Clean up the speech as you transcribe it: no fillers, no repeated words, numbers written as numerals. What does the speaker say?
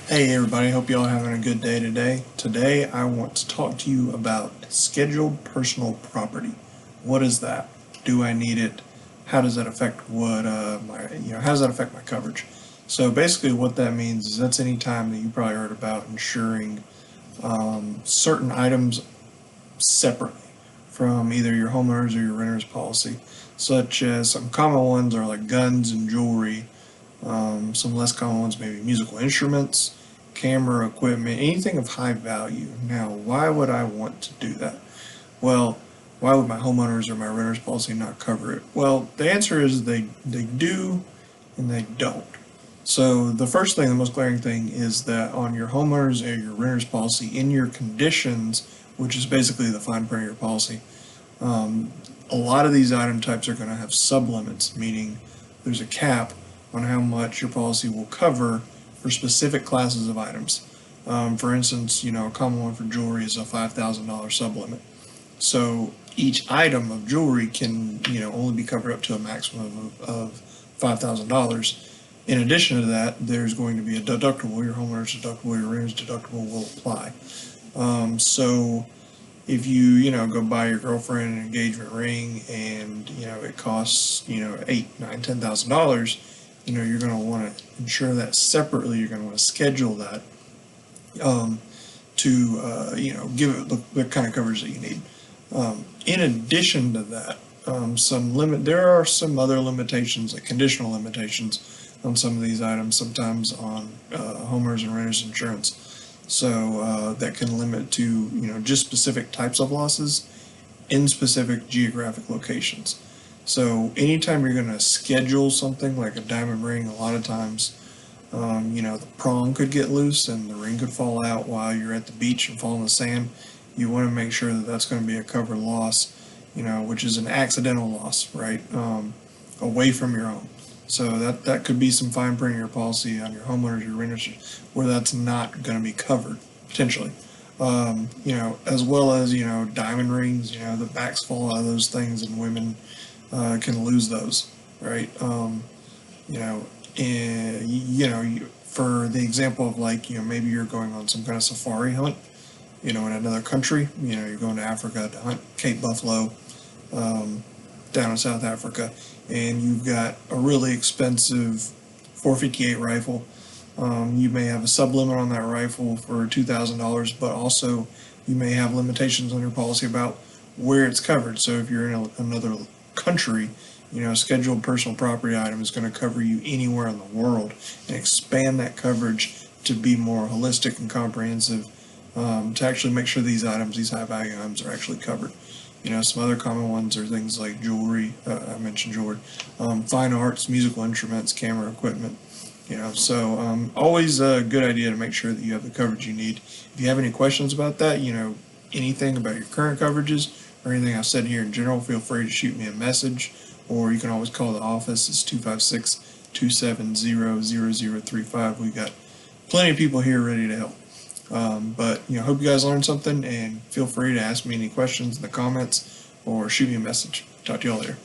Hey everybody, hope y'all are having a good day today. Today I want to talk to you about scheduled personal property. What is that? Do I need it? How does that affect how does that affect my coverage? So basically what that means is that's any time that you probably heard about insuring certain items separately from either your homeowners or your renter's policy, such as some common ones are like guns and jewelry. Some less common ones, maybe musical instruments, camera equipment, anything of high value. Now, why would I want to do that? Well, why would my homeowners or my renter's policy not cover it? Well, the answer is they do and they don't. So the first thing, the most glaring thing, is that on your homeowners or your renter's policy, in your conditions, which is basically the fine print of your policy, a lot of these item types are going to have sublimits, meaning there's a cap on how much your policy will cover for specific classes of items. For instance, a common one for jewelry is a $5,000 sublimit. So each item of jewelry can, only be covered up to a maximum of $5,000. In addition to that, there's going to be a deductible. Your homeowner's deductible, your renter's deductible will apply. So if you go buy your girlfriend an engagement ring and it costs $8, $9, $10,000, you're going to want to insure that separately. You're going to want to schedule that to give it the kind of coverage that you need. In addition to that, there are some other limitations, like conditional limitations on some of these items, sometimes on homeowners and renters insurance. So that can limit to just specific types of losses in specific geographic locations. So anytime you're going to schedule something like a diamond ring, a lot of times the prong could get loose and the ring could fall out while you're at the beach and fall in the sand. You want to make sure that that's going to be a covered loss, which is an accidental loss, right, away from your home. So that could be some fine print in your policy on your homeowners, your renters, where that's not going to be covered, potentially. As well as, diamond rings, the backs fall out of those things and women can lose those, right? For the example of maybe you're going on some kind of safari hunt, in another country, you're going to Africa to hunt Cape Buffalo, down in South Africa, and you've got a really expensive 458 rifle. You may have a sublimit on that rifle for $2,000, but also you may have limitations on your policy about where it's covered. So if you're in another country, scheduled personal property item is going to cover you anywhere in the world and expand that coverage to be more holistic and comprehensive, to actually make sure these high value items are actually covered. Some other common ones are things like jewelry. I mentioned jewelry, fine arts, musical instruments, camera equipment. So always a good idea to make sure that you have the coverage you need. If you have any questions about that, anything about your current coverages or anything I've said here in general, feel free to shoot me a message, or you can always call the office. It's 256-270-0035. We've got plenty of people here ready to help. But hope you guys learned something, and feel free to ask me any questions in the comments or shoot me a message. Talk to y'all later.